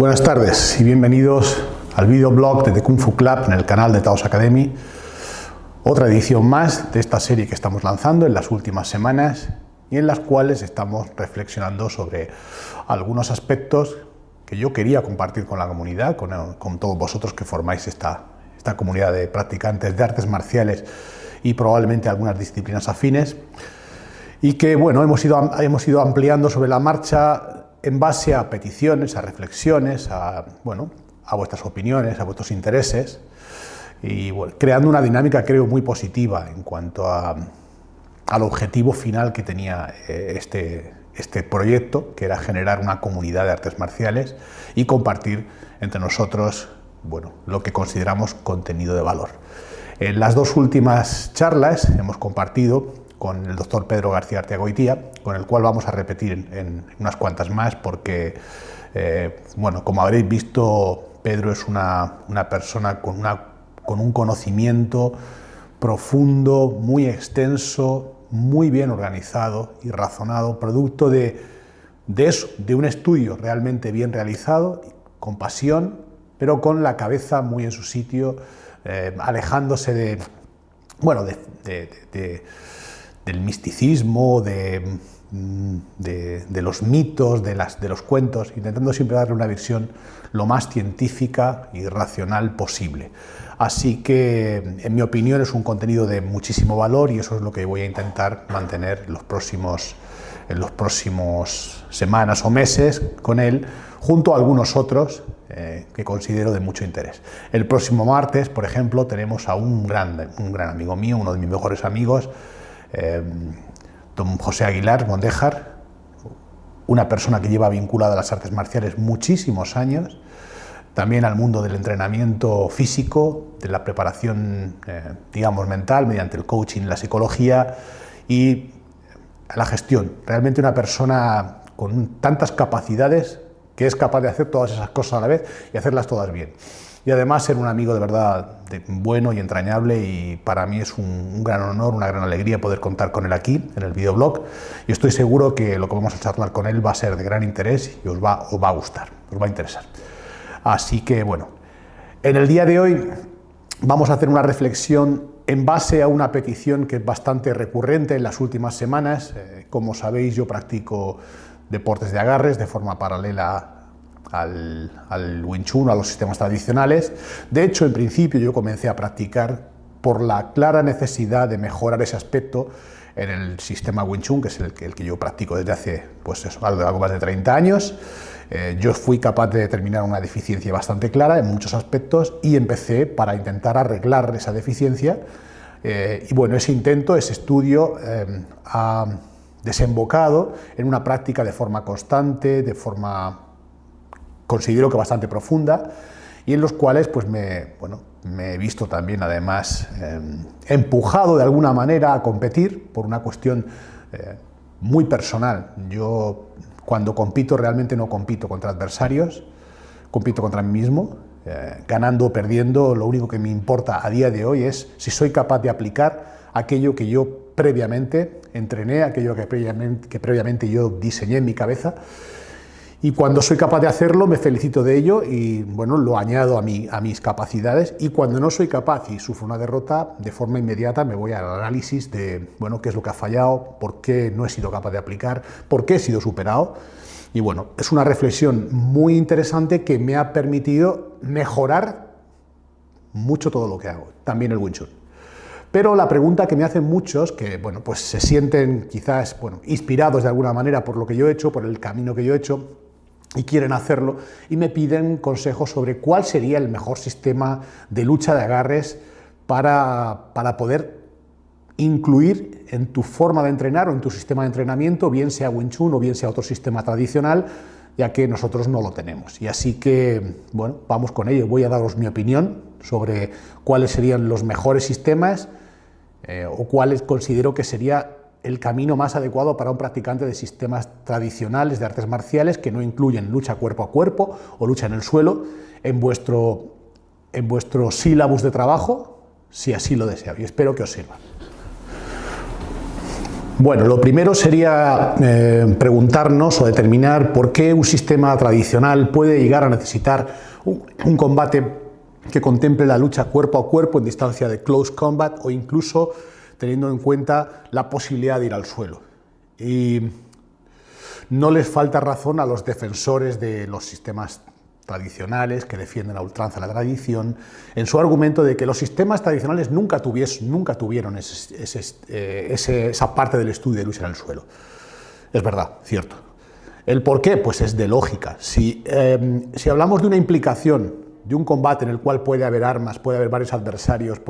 Buenas tardes y bienvenidos al videoblog de The Kung Fu Club en el canal de Taos Academy. Otra edición más de esta serie que estamos lanzando en las últimas semanas y en las cuales estamos reflexionando sobre algunos aspectos que yo quería compartir con la comunidad, con todos vosotros que formáis esta comunidad de practicantes de artes marciales y probablemente algunas disciplinas afines, y que bueno, hemos ido ampliando sobre la marcha en base a peticiones, a reflexiones, a vuestras opiniones, a vuestros intereses, y bueno, creando una dinámica, creo, muy positiva en cuanto al objetivo final que tenía este proyecto, que era generar una comunidad de artes marciales y compartir entre nosotros, bueno, lo que consideramos contenido de valor. En las dos últimas charlas hemos compartido con el doctor Pedro García Arteagoitía, con el cual vamos a repetir en unas cuantas más, porque, bueno, como habréis visto, Pedro es una persona con un conocimiento profundo, muy extenso, muy bien organizado y razonado, producto de un estudio realmente bien realizado, con pasión, pero con la cabeza muy en su sitio, alejándose del misticismo, de los mitos, de los cuentos, intentando siempre darle una visión lo más científica y racional posible. Así que, en mi opinión, es un contenido de muchísimo valor y eso es lo que voy a intentar mantener en los próximos semanas o meses con él, junto a algunos otros que considero de mucho interés. El próximo martes, por ejemplo, tenemos a un gran amigo mío, uno de mis mejores amigos, don José Aguilar Mondéjar, una persona que lleva vinculada a las artes marciales muchísimos años, también al mundo del entrenamiento físico, de la preparación, digamos, mental, mediante el coaching, la psicología y la gestión. Realmente una persona con tantas capacidades que es capaz de hacer todas esas cosas a la vez y hacerlas todas bien. Y además ser un amigo de verdad bueno y entrañable, y para mí es un gran honor, una gran alegría poder contar con él aquí en el videoblog, y estoy seguro que lo que vamos a charlar con él va a ser de gran interés y os va a gustar, os va a interesar. Así que bueno, en el día de hoy vamos a hacer una reflexión en base a una petición que es bastante recurrente en las últimas semanas. Como sabéis, yo practico deportes de agarres de forma paralela al Wing Chun, a los sistemas tradicionales. De hecho, en principio yo comencé a practicar por la clara necesidad de mejorar ese aspecto en el sistema Wing Chun, que es el que yo practico desde hace algo más de 30 años. Yo fui capaz de determinar una deficiencia bastante clara en muchos aspectos y empecé para intentar arreglar esa deficiencia. Y bueno, ese estudio ha desembocado en una práctica de forma constante, considero que bastante profunda, y en los cuales pues me he visto también además empujado de alguna manera a competir por una cuestión muy personal. Yo cuando compito realmente no compito contra adversarios, compito contra mí mismo, ganando o perdiendo. Lo único que me importa a día de hoy es si soy capaz de aplicar aquello que yo previamente entrené, aquello que previamente yo diseñé en mi cabeza. Y cuando soy capaz de hacerlo, me felicito de ello y bueno, lo añado a mis capacidades. Y cuando no soy capaz y sufro una derrota, de forma inmediata me voy al análisis de bueno, qué es lo que ha fallado, por qué no he sido capaz de aplicar, por qué he sido superado. Y bueno, es una reflexión muy interesante que me ha permitido mejorar mucho todo lo que hago, también el Wing Chun. Pero la pregunta que me hacen muchos, que bueno, pues se sienten quizás inspirados de alguna manera por lo que yo he hecho, por el camino que yo he hecho, y quieren hacerlo, y me piden consejos sobre cuál sería el mejor sistema de lucha de agarres para poder incluir en tu forma de entrenar o en tu sistema de entrenamiento, bien sea Wing Chun o bien sea otro sistema tradicional, ya que nosotros no lo tenemos. Y así que, bueno, vamos con ello. Voy a daros mi opinión sobre cuáles serían los mejores sistemas o cuáles considero que sería el camino más adecuado para un practicante de sistemas tradicionales de artes marciales que no incluyen lucha cuerpo a cuerpo o lucha en el suelo en vuestro sílabus de trabajo, si así lo deseáis, y espero que os sirva. Bueno, lo primero sería preguntarnos o determinar por qué un sistema tradicional puede llegar a necesitar un combate que contemple la lucha cuerpo a cuerpo en distancia de close combat o incluso teniendo en cuenta la posibilidad de ir al suelo. Y no les falta razón a los defensores de los sistemas tradicionales que defienden a ultranza la tradición en su argumento de que los sistemas tradicionales nunca tuvieron esa parte del estudio de lucha en el suelo. Es verdad, cierto. ¿El por qué? Pues es de lógica. Si hablamos de una implicación, de un combate en el cual puede haber armas, puede haber varios adversarios,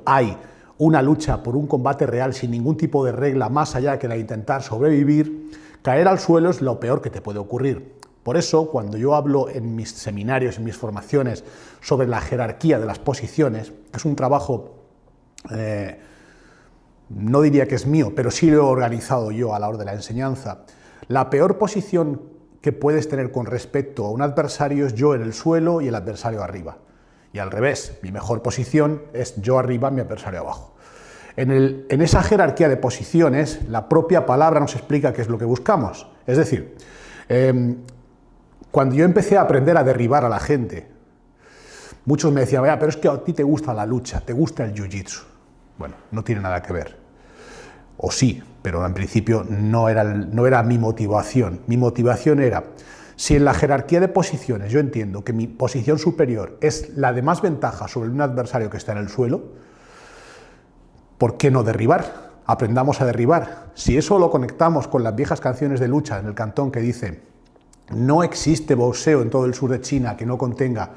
hay una lucha por un combate real sin ningún tipo de regla más allá que la de intentar sobrevivir, caer al suelo es lo peor que te puede ocurrir. Por eso, cuando yo hablo en mis seminarios, en mis formaciones, sobre la jerarquía de las posiciones, que es un trabajo, no diría que es mío, pero sí lo he organizado yo a la hora de la enseñanza, la peor posición que puedes tener con respecto a un adversario es yo en el suelo y el adversario arriba. Y al revés, mi mejor posición es yo arriba, mi adversario abajo. En esa jerarquía de posiciones, la propia palabra nos explica qué es lo que buscamos. Es decir, cuando yo empecé a aprender a derribar a la gente, muchos me decían, vaya, pero es que a ti te gusta la lucha, te gusta el jiu-jitsu. Bueno, no tiene nada que ver. O sí, pero en principio no era mi motivación. Mi motivación era, si en la jerarquía de posiciones yo entiendo que mi posición superior es la de más ventaja sobre un adversario que está en el suelo, ¿por qué no derribar? Aprendamos a derribar. Si eso lo conectamos con las viejas canciones de lucha en el Cantón que dice no existe boxeo en todo el sur de China que no contenga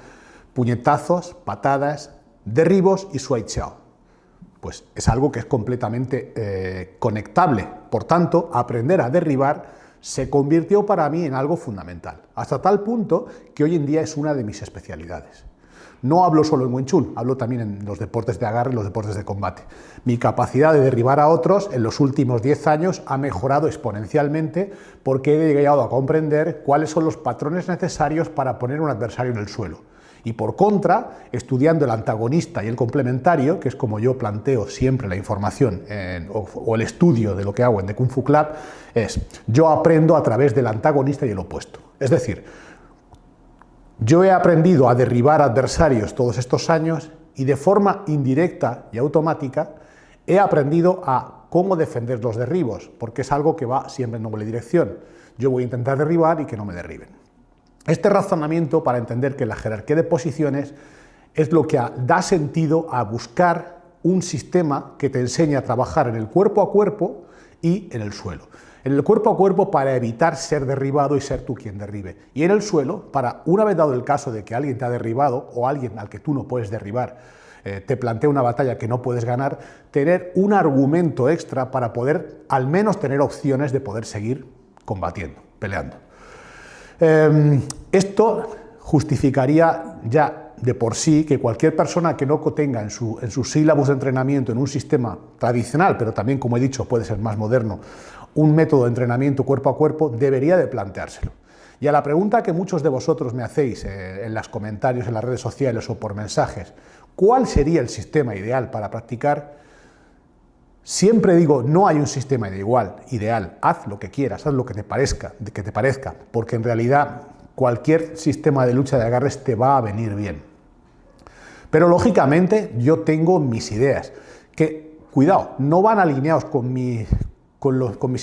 puñetazos, patadas, derribos y suai chao. Pues es algo que es completamente conectable. Por tanto, aprender a derribar se convirtió para mí en algo fundamental, hasta tal punto que hoy en día es una de mis especialidades. No hablo solo en Wing Chun, hablo también en los deportes de agarre y los deportes de combate. Mi capacidad de derribar a otros en los últimos 10 años ha mejorado exponencialmente porque he llegado a comprender cuáles son los patrones necesarios para poner un adversario en el suelo. Y por contra, estudiando el antagonista y el complementario, que es como yo planteo siempre la información o el estudio de lo que hago en The Kung Fu Club, yo aprendo a través del antagonista y el opuesto. Es decir, yo he aprendido a derribar adversarios todos estos años y de forma indirecta y automática he aprendido a cómo defender los derribos, porque es algo que va siempre en doble dirección. Yo voy a intentar derribar y que no me derriben. Este razonamiento para entender que la jerarquía de posiciones es lo que da sentido a buscar un sistema que te enseñe a trabajar en el cuerpo a cuerpo y en el suelo. En el cuerpo a cuerpo para evitar ser derribado y ser tú quien derribe. Y en el suelo para, una vez dado el caso de que alguien te ha derribado o alguien al que tú no puedes derribar, te plantea una batalla que no puedes ganar, tener un argumento extra para poder al menos tener opciones de poder seguir combatiendo, peleando. Esto justificaría ya de por sí que cualquier persona que no tenga en su sílabus de entrenamiento en un sistema tradicional, pero también, como he dicho, puede ser más moderno, un método de entrenamiento cuerpo a cuerpo, debería de planteárselo. Y a la pregunta que muchos de vosotros me hacéis en los comentarios, en las redes sociales o por mensajes, ¿cuál sería el sistema ideal para practicar? Siempre digo, no hay un sistema ideal, haz lo que quieras, haz lo que te parezca, porque en realidad cualquier sistema de lucha de agarres te va a venir bien. Pero lógicamente yo tengo mis ideas, que, cuidado, no van alineados con mis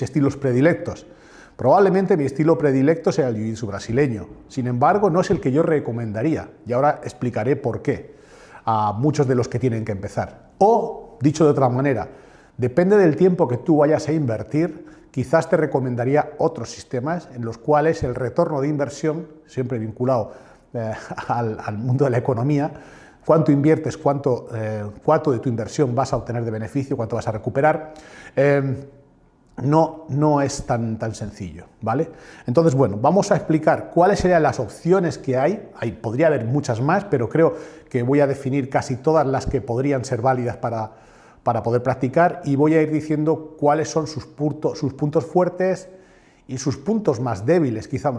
estilos predilectos. Probablemente mi estilo predilecto sea el jiu-jitsu brasileño, sin embargo no es el que yo recomendaría, y ahora explicaré por qué a muchos de los que tienen que empezar. O, dicho de otra manera, depende del tiempo que tú vayas a invertir, quizás te recomendaría otros sistemas en los cuales el retorno de inversión, siempre vinculado al mundo de la economía, cuánto inviertes, cuánto de tu inversión vas a obtener de beneficio, cuánto vas a recuperar, no es tan sencillo, ¿vale? Entonces, bueno, vamos a explicar cuáles serían las opciones que hay. Podría haber muchas más, pero creo que voy a definir casi todas las que podrían ser válidas para poder practicar y voy a ir diciendo cuáles son sus puntos fuertes y sus puntos más débiles, quizás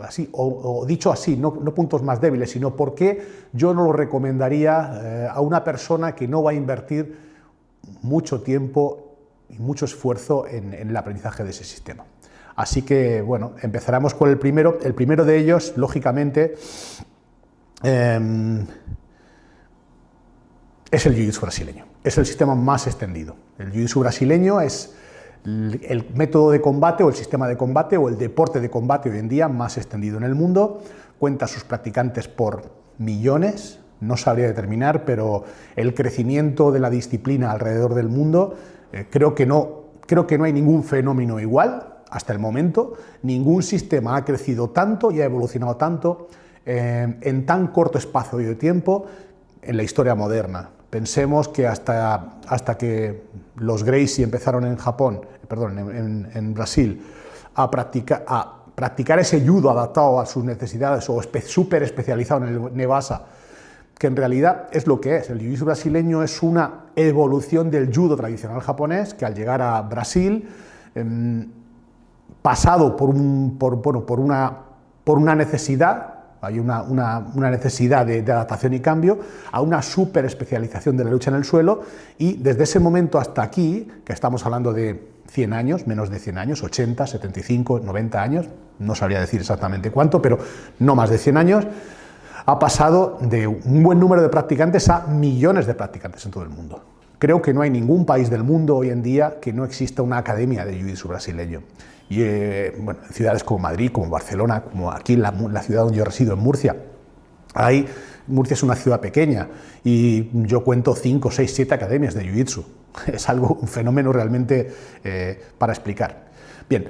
así, o dicho así, no puntos más débiles, sino por qué yo no lo recomendaría a una persona que no va a invertir mucho tiempo y mucho esfuerzo en el aprendizaje de ese sistema. Así que, bueno, empezaremos con el primero. El primero de ellos, lógicamente, es el jiu-jitsu brasileño. Es el sistema más extendido. El jiu-jitsu brasileño es el método de combate o el sistema de combate o el deporte de combate hoy en día más extendido en el mundo. Cuenta sus practicantes por millones, no sabría determinar, pero el crecimiento de la disciplina alrededor del mundo, creo que no hay ningún fenómeno igual hasta el momento. Ningún sistema ha crecido tanto y ha evolucionado tanto en tan corto espacio de tiempo en la historia moderna. Pensemos que hasta que los Gracie empezaron en Brasil, a practicar ese judo adaptado a sus necesidades o súper especializado en el Nevasa, que en realidad es lo que es. El jiu-jitsu brasileño es una evolución del judo tradicional japonés que al llegar a Brasil, pasado por una necesidad, hay una necesidad de adaptación y cambio, a una súper especialización de la lucha en el suelo, y desde ese momento hasta aquí, que estamos hablando de 100 años, menos de 100 años, 80, 75, 90 años, no sabría decir exactamente cuánto, pero no más de 100 años, ha pasado de un buen número de practicantes a millones de practicantes en todo el mundo. Creo que no hay ningún país del mundo hoy en día que no exista una academia de jiu-jitsu brasileño. Y en ciudades como Madrid, como Barcelona, como aquí en la ciudad donde yo resido, en Murcia. Murcia es una ciudad pequeña y yo cuento 5, 6, 7 academias de jiu-jitsu. Es un fenómeno realmente para explicar. Bien,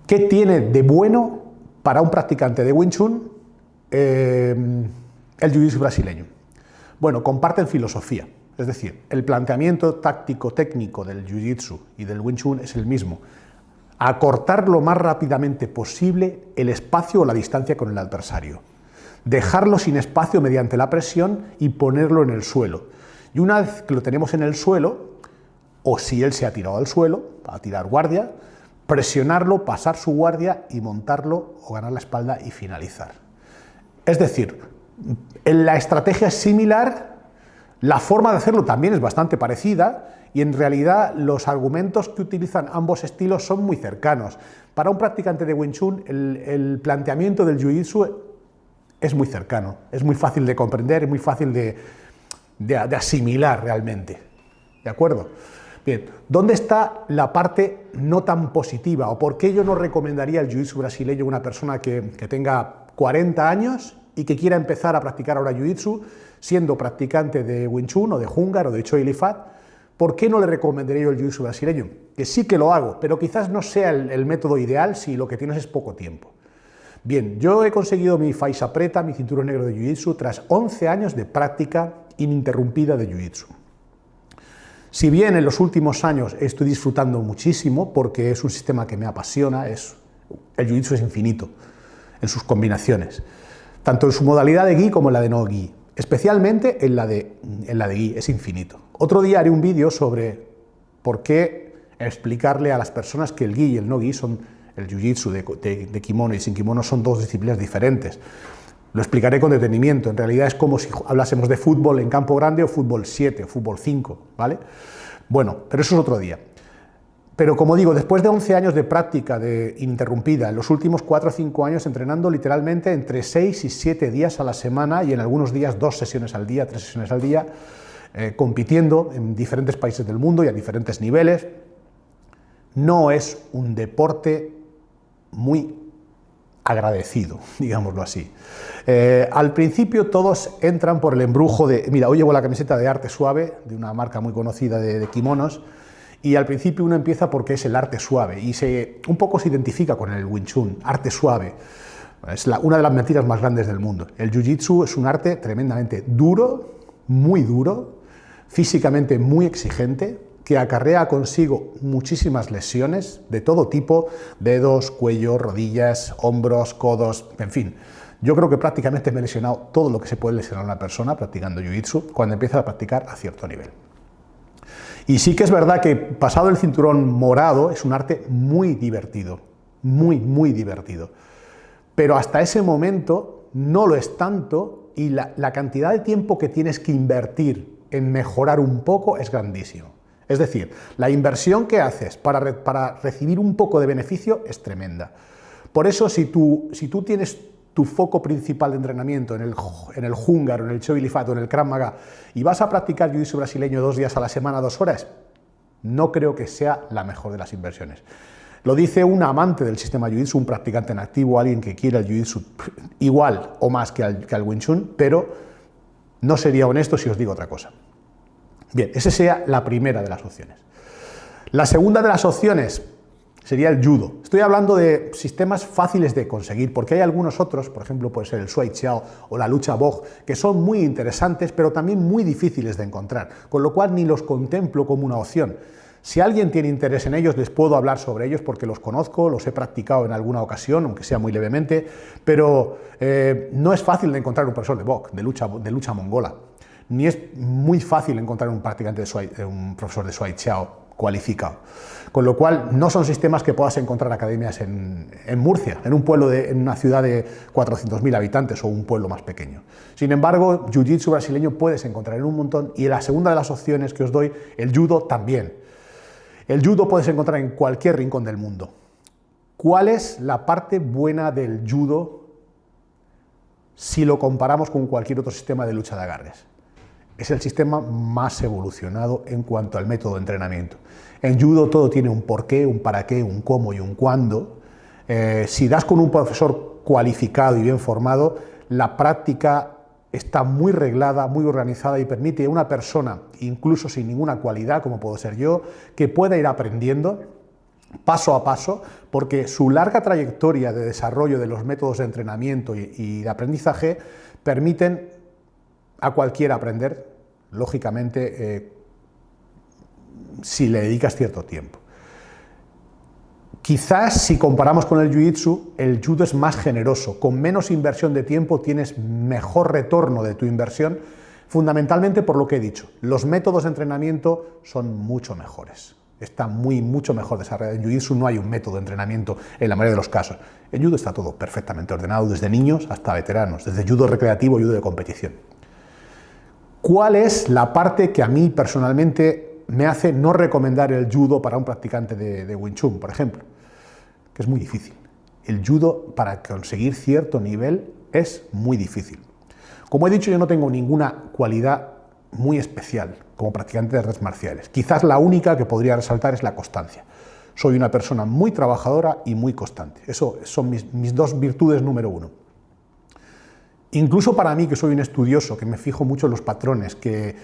¿qué tiene de bueno para un practicante de Wing Chun el jiu-jitsu brasileño? Bueno, comparten filosofía. Es decir, el planteamiento táctico-técnico del jiu-jitsu y del Wing Chun es el mismo. Acortar lo más rápidamente posible el espacio o la distancia con el adversario. Dejarlo sin espacio mediante la presión y ponerlo en el suelo. Y una vez que lo tenemos en el suelo, o si él se ha tirado al suelo, a tirar guardia, presionarlo, pasar su guardia y montarlo o ganar la espalda y finalizar. Es decir, la estrategia es similar, la forma de hacerlo también es bastante parecida, y en realidad los argumentos que utilizan ambos estilos son muy cercanos. Para un practicante de Wing Chun, el planteamiento del Jiu-Jitsu es muy cercano, es muy fácil de comprender, es muy fácil de asimilar realmente. ¿De acuerdo? Bien, ¿dónde está la parte no tan positiva? ¿O por qué yo no recomendaría el Jiu-Jitsu brasileño a una persona que tenga 40 años y que quiera empezar a practicar ahora Jiu-Jitsu, siendo practicante de Wing Chun o de Húngar o de Choi Li Fat? ¿Por qué no le recomendaría yo el jiu-jitsu brasileño? Que sí que lo hago, pero quizás no sea el método ideal si lo que tienes es poco tiempo. Bien, yo he conseguido mi faixa preta, mi cinturón negro de jiu-jitsu, tras 11 años de práctica ininterrumpida de jiu-jitsu. Si bien en los últimos años estoy disfrutando muchísimo, porque es un sistema que me apasiona, el jiu-jitsu es infinito en sus combinaciones, tanto en su modalidad de gi como en la de no gi. Especialmente en la de gi, es infinito. Otro día haré un vídeo sobre por qué explicarle a las personas que el gi y el no gi son el jiu-jitsu de kimono y sin kimono son dos disciplinas diferentes. Lo explicaré con detenimiento. En realidad es como si hablásemos de fútbol en campo grande o fútbol 7 o fútbol 5, ¿vale? Bueno, pero eso es otro día. Pero como digo, después de 11 años de práctica ininterrumpida, en los últimos 4 o 5 años entrenando literalmente entre 6 y 7 días a la semana y en algunos días 2 sesiones al día, 3 sesiones al día, compitiendo en diferentes países del mundo y a diferentes niveles, no es un deporte muy agradecido, digámoslo así. Al principio todos entran por el embrujo de, mira, hoy llevo la camiseta de Arte Suave, de una marca muy conocida de kimonos, y al principio uno empieza porque es el arte suave y un poco se identifica con el Wing Chun, arte suave. Es una de las mentiras más grandes del mundo. El Jiu-Jitsu es un arte tremendamente duro, muy duro, físicamente muy exigente, que acarrea consigo muchísimas lesiones de todo tipo, dedos, cuello, rodillas, hombros, codos, en fin. Yo creo que prácticamente me he lesionado todo lo que se puede lesionar a una persona practicando Jiu-Jitsu cuando empieza a practicar a cierto nivel. Y sí que es verdad que pasado el cinturón morado es un arte muy divertido, muy divertido. Pero hasta ese momento no lo es tanto y la cantidad de tiempo que tienes que invertir en mejorar un poco es grandísimo. Es decir, la inversión que haces para recibir un poco de beneficio es tremenda. Por eso, si tú tienes tu foco principal de entrenamiento en el húngaro, en el Choi Li Fat o en el Krav Maga y vas a practicar jiu-jitsu brasileño 2 días a la semana, 2 horas, no creo que sea la mejor de las inversiones. Lo dice un amante del sistema jiu-jitsu, un practicante en activo, alguien que quiere el jiu-jitsu igual o más que al Wing Chun, pero no sería honesto si os digo otra cosa. Bien, esa sería la primera de las opciones. La segunda de las opciones sería el judo. Estoy hablando de sistemas fáciles de conseguir, porque hay algunos otros, por ejemplo, puede ser el Shuai Chiao o la lucha Bog, que son muy interesantes, pero también muy difíciles de encontrar, con lo cual ni los contemplo como una opción. Si alguien tiene interés en ellos, les puedo hablar sobre ellos porque los conozco, los he practicado en alguna ocasión, aunque sea muy levemente, pero no es fácil de encontrar un profesor de Bog, de lucha mongola, ni es muy fácil encontrar un practicante un profesor de Shuai Chiao cualificado. Con lo cual, no son sistemas que puedas encontrar academias en Murcia, en un pueblo, en una ciudad de 400.000 habitantes o un pueblo más pequeño. Sin embargo, jiu-jitsu brasileño puedes encontrar en un montón, y la segunda de las opciones que os doy, el judo también. El judo puedes encontrar en cualquier rincón del mundo. ¿Cuál es la parte buena del judo si lo comparamos con cualquier otro sistema de lucha de agarres? Es el sistema más evolucionado en cuanto al método de entrenamiento. En judo todo tiene un porqué, un para qué, un cómo y un cuándo. Si das con un profesor cualificado y bien formado, la práctica está muy reglada, muy organizada y permite a una persona, incluso sin ninguna cualidad, como puedo ser yo, que pueda ir aprendiendo paso a paso, porque su larga trayectoria de desarrollo de los métodos de entrenamiento y de aprendizaje permiten a cualquiera aprender, lógicamente, si le dedicas cierto tiempo. Quizás si comparamos con el jiu-jitsu, el judo es más generoso, con menos inversión de tiempo tienes mejor retorno de tu inversión, fundamentalmente por lo que he dicho, los métodos de entrenamiento son mucho mejores, está mucho mejor desarrollado. En jiu-jitsu no hay un método de entrenamiento en la mayoría de los casos, en judo está todo perfectamente ordenado, desde niños hasta veteranos, desde judo recreativo y judo de competición. ¿Cuál es la parte que a mí personalmente me hace no recomendar el judo para un practicante de Wing Chun, por ejemplo? Que es muy difícil. El judo, para conseguir cierto nivel, es muy difícil. Como he dicho, yo no tengo ninguna cualidad muy especial como practicante de artes marciales. Quizás la única que podría resaltar es la constancia. Soy una persona muy trabajadora y muy constante. Eso son mis dos virtudes número uno. Incluso para mí, que soy un estudioso, que me fijo mucho en los patrones, que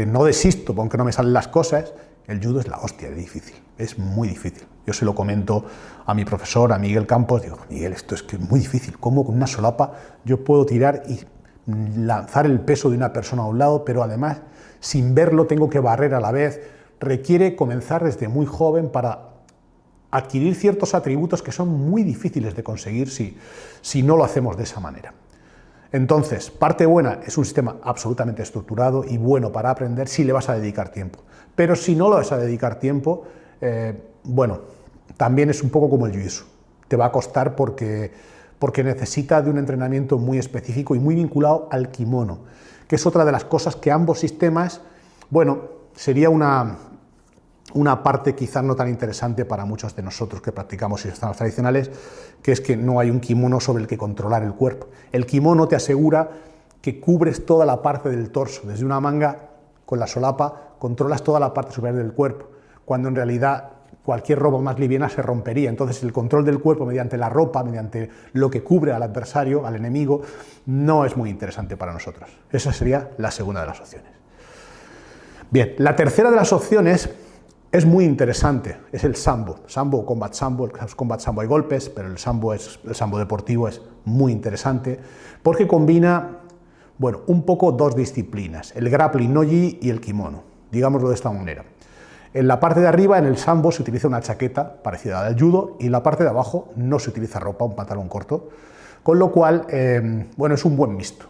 no desisto aunque no me salen las cosas, el judo es la hostia de difícil, es muy difícil. Yo se lo comento a mi profesor, a Miguel Campos, digo, Miguel, esto es que es muy difícil, ¿cómo con una solapa yo puedo tirar y lanzar el peso de una persona a un lado, pero además, sin verlo, tengo que barrer a la vez? Requiere comenzar desde muy joven para adquirir ciertos atributos que son muy difíciles de conseguir si no lo hacemos de esa manera. Entonces, parte buena, es un sistema absolutamente estructurado y bueno para aprender si le vas a dedicar tiempo. Pero si no le vas a dedicar tiempo, bueno, también es un poco como el jiu-jitsu. Te va a costar porque necesita de un entrenamiento muy específico y muy vinculado al kimono, que es otra de las cosas que ambos sistemas, bueno, sería una parte quizás no tan interesante para muchos de nosotros que practicamos sistemas tradicionales, que es que no hay un kimono sobre el que controlar el cuerpo. El kimono te asegura que cubres toda la parte del torso, desde una manga con la solapa controlas toda la parte superior del cuerpo, cuando en realidad cualquier ropa más liviana se rompería. Entonces el control del cuerpo mediante la ropa, mediante lo que cubre al adversario, al enemigo, no es muy interesante para nosotros. Esa sería la segunda de las opciones. Bien, la tercera de las opciones es muy interesante, es el sambo. Sambo, combat sambo, el combat sambo hay golpes, pero el sambo deportivo es muy interesante porque combina, bueno, un poco dos disciplinas, el grappling no-gi y el kimono, digámoslo de esta manera. En la parte de arriba, en el sambo, se utiliza una chaqueta parecida a la del judo y en la parte de abajo no se utiliza ropa, un pantalón corto, con lo cual, bueno, es un buen mixto.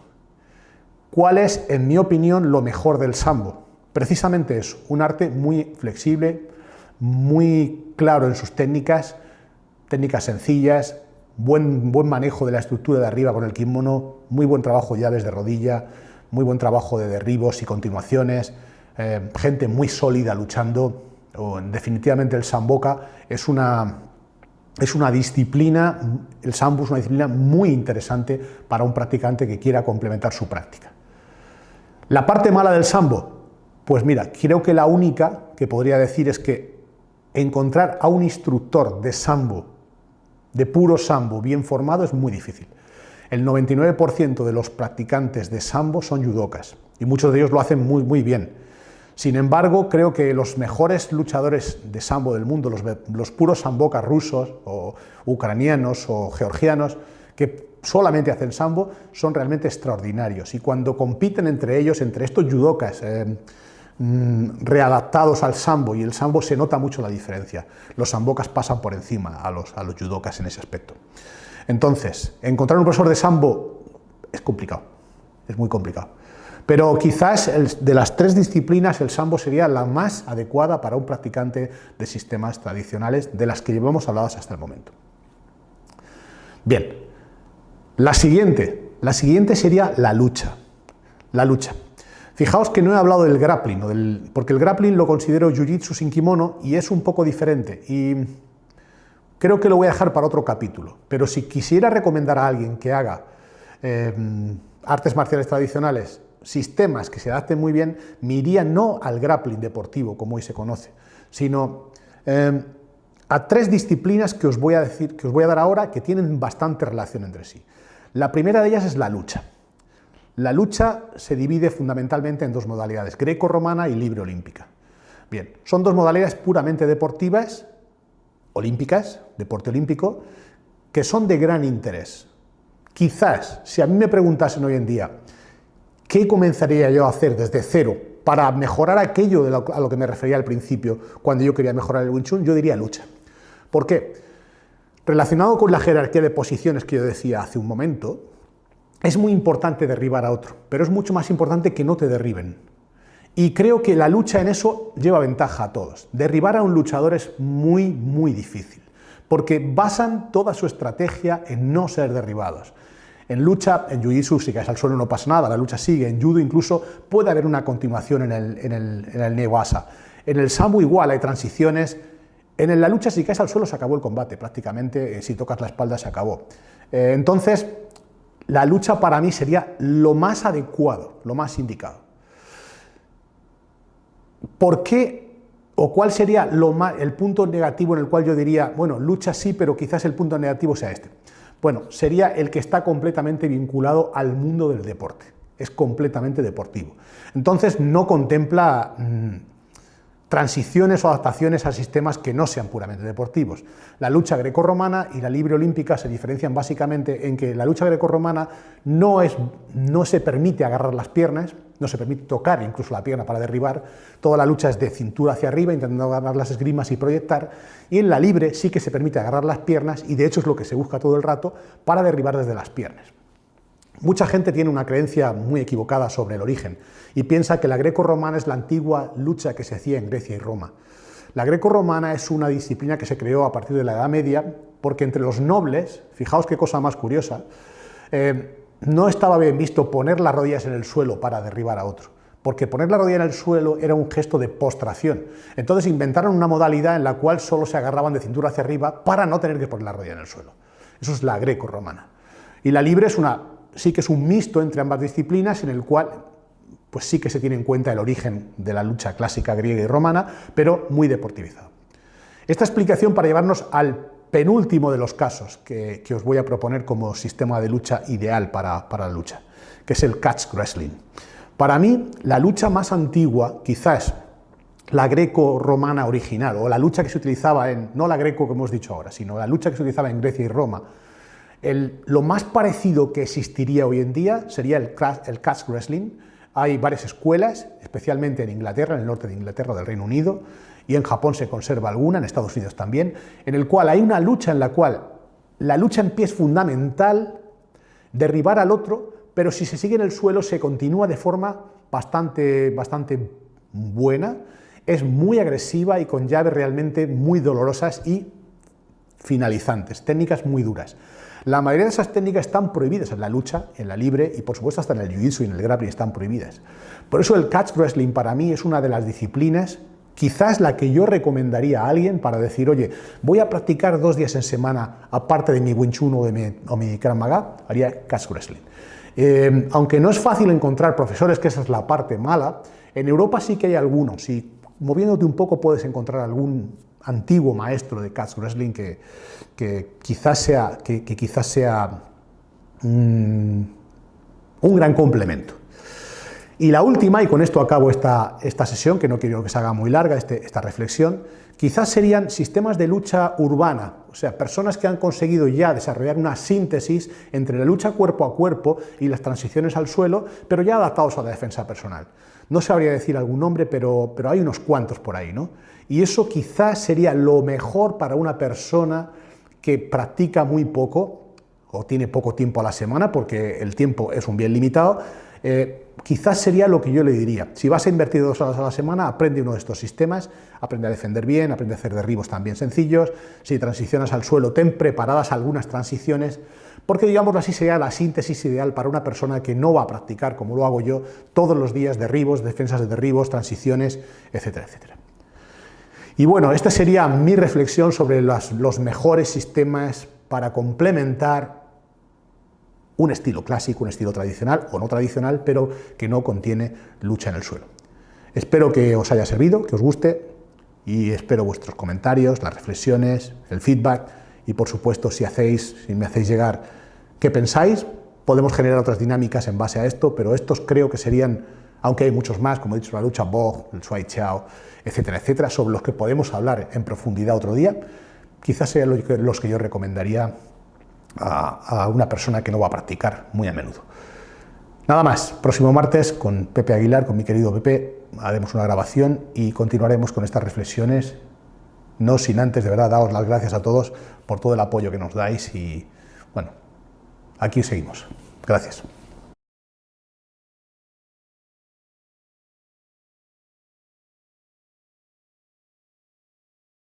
¿Cuál es, en mi opinión, lo mejor del sambo? Precisamente eso, un arte muy flexible, muy claro en sus técnicas sencillas, buen manejo de la estructura de arriba con el kimono, muy buen trabajo de llaves de rodilla, muy buen trabajo de derribos y continuaciones, gente muy sólida luchando, o definitivamente el samboca es una disciplina, el sambo es una disciplina muy interesante para un practicante que quiera complementar su práctica. La parte mala del sambo, pues mira, creo que la única que podría decir es que encontrar a un instructor de sambo, de puro sambo, bien formado, es muy difícil. El 99% de los practicantes de sambo son judokas y muchos de ellos lo hacen muy, muy bien. Sin embargo, creo que los mejores luchadores de sambo del mundo, los puros sambokas rusos o ucranianos o georgianos, que solamente hacen sambo, son realmente extraordinarios. Y cuando compiten entre ellos, entre estos judokas readaptados al sambo y el sambo, se nota mucho la diferencia. Los sambokas pasan por encima a los judokas en ese aspecto. Entonces, encontrar un profesor de sambo es complicado, es muy complicado. Pero quizás de las tres disciplinas el sambo sería la más adecuada para un practicante de sistemas tradicionales de las que llevamos habladas hasta el momento. Bien, la siguiente sería la lucha. La lucha. Fijaos que no he hablado del grappling, porque el grappling lo considero jiu-jitsu sin kimono y es un poco diferente. Y creo que lo voy a dejar para otro capítulo. Pero si quisiera recomendar a alguien que haga artes marciales tradicionales, sistemas que se adapten muy bien, me iría no al grappling deportivo, como hoy se conoce, sino a tres disciplinas que os voy a dar ahora, que tienen bastante relación entre sí. La primera de ellas es la lucha. La lucha se divide fundamentalmente en dos modalidades, greco-romana y libre olímpica. Bien, son dos modalidades puramente deportivas, olímpicas, deporte olímpico, que son de gran interés. Quizás, si a mí me preguntasen hoy en día, ¿qué comenzaría yo a hacer desde cero para mejorar aquello a lo que me refería al principio cuando yo quería mejorar el Wing Chun? Yo diría lucha. ¿Por qué? Relacionado con la jerarquía de posiciones que yo decía hace un momento, es muy importante derribar a otro, pero es mucho más importante que no te derriben. Y creo que la lucha en eso lleva ventaja a todos. Derribar a un luchador es muy, muy difícil, porque basan toda su estrategia en no ser derribados. En lucha, en jiu-jitsu, si caes al suelo no pasa nada, la lucha sigue. En judo incluso puede haber una continuación en el neoasa. En el sambo igual, hay transiciones. En la lucha, si caes al suelo, se acabó el combate, prácticamente, si tocas la espalda, se acabó. Entonces, la lucha para mí sería lo más adecuado, lo más indicado. ¿Por qué o cuál sería el punto negativo en el cual yo diría, bueno, lucha sí, pero quizás el punto negativo sea este? Bueno, sería el que está completamente vinculado al mundo del deporte, es completamente deportivo. Entonces no contempla transiciones o adaptaciones a sistemas que no sean puramente deportivos. La lucha grecorromana y la libre olímpica se diferencian básicamente en que la lucha grecorromana no se permite agarrar las piernas, no se permite tocar incluso la pierna para derribar, toda la lucha es de cintura hacia arriba, intentando agarrar las esgrimas y proyectar, y en la libre sí que se permite agarrar las piernas y de hecho es lo que se busca todo el rato para derribar desde las piernas. Mucha gente tiene una creencia muy equivocada sobre el origen y piensa que la greco-romana es la antigua lucha que se hacía en Grecia y Roma. La greco-romana es una disciplina que se creó a partir de la Edad Media porque entre los nobles, fijaos qué cosa más curiosa, no estaba bien visto poner las rodillas en el suelo para derribar a otro, porque poner la rodilla en el suelo era un gesto de postración. Entonces inventaron una modalidad en la cual solo se agarraban de cintura hacia arriba para no tener que poner la rodilla en el suelo. Eso es la greco-romana. Y la libre sí que es un mixto entre ambas disciplinas en el cual pues sí que se tiene en cuenta el origen de la lucha clásica griega y romana, pero muy deportivizado. Esta explicación para llevarnos al penúltimo de los casos que os voy a proponer como sistema de lucha ideal para la lucha, que es el catch wrestling. Para mí, la lucha más antigua, quizás la greco-romana original, o la lucha que se utilizaba no la greco que hemos dicho ahora, sino la lucha que se utilizaba en Grecia y Roma, lo más parecido que existiría hoy en día sería el catch wrestling. Hay varias escuelas, especialmente en Inglaterra, en el norte de Inglaterra, del Reino Unido, y en Japón se conserva alguna, en Estados Unidos también, en el cual hay una lucha en la cual la lucha en pie es fundamental, derribar al otro, pero si se sigue en el suelo se continúa de forma bastante buena, es muy agresiva y con llaves realmente muy dolorosas y finalizantes, técnicas muy duras. La mayoría de esas técnicas están prohibidas en la lucha, en la libre y por supuesto hasta en el jiu-jitsu y en el grappling están prohibidas. Por eso el catch wrestling para mí es una de las disciplinas, quizás la que yo recomendaría a alguien para decir, oye, voy a practicar 2 días en semana, aparte de mi Wing Chun o mi Krav Maga, haría catch wrestling. Aunque no es fácil encontrar profesores, que esa es la parte mala, en Europa sí que hay algunos, y moviéndote un poco puedes encontrar algún antiguo maestro de catch wrestling que quizás sea un gran complemento. Y la última, y con esto acabo esta sesión, que no quiero que se haga muy larga, esta reflexión, quizás serían sistemas de lucha urbana, o sea, personas que han conseguido ya desarrollar una síntesis entre la lucha cuerpo a cuerpo y las transiciones al suelo, pero ya adaptados a la defensa personal. No sabría decir algún nombre, pero hay unos cuantos por ahí, ¿no? Y eso quizás sería lo mejor para una persona que practica muy poco o tiene poco tiempo a la semana, porque el tiempo es un bien limitado. Quizás sería lo que yo le diría. Si vas a invertir 2 horas a la semana, aprende uno de estos sistemas, aprende a defender bien, aprende a hacer derribos también sencillos. Si transicionas al suelo, ten preparadas algunas transiciones, porque digámoslo así sería la síntesis ideal para una persona que no va a practicar, como lo hago yo, todos los días derribos, defensas de derribos, transiciones, etcétera, etcétera. Y bueno, esta sería mi reflexión sobre los mejores sistemas para complementar un estilo clásico, un estilo tradicional o no tradicional, pero que no contiene lucha en el suelo. Espero que os haya servido, que os guste, y espero vuestros comentarios, las reflexiones, el feedback, y por supuesto si me hacéis llegar qué pensáis. Podemos generar otras dinámicas en base a esto, pero estos creo que serían, aunque hay muchos más, como he dicho, la lucha Bog, el Swai Chao, etcétera, etcétera, sobre los que podemos hablar en profundidad otro día, quizás sean los que yo recomendaría a una persona que no va a practicar muy a menudo. Nada más, próximo martes con Pepe Aguilar, con mi querido Pepe, haremos una grabación y continuaremos con estas reflexiones, no sin antes de verdad daros las gracias a todos por todo el apoyo que nos dais y bueno, aquí seguimos. Gracias.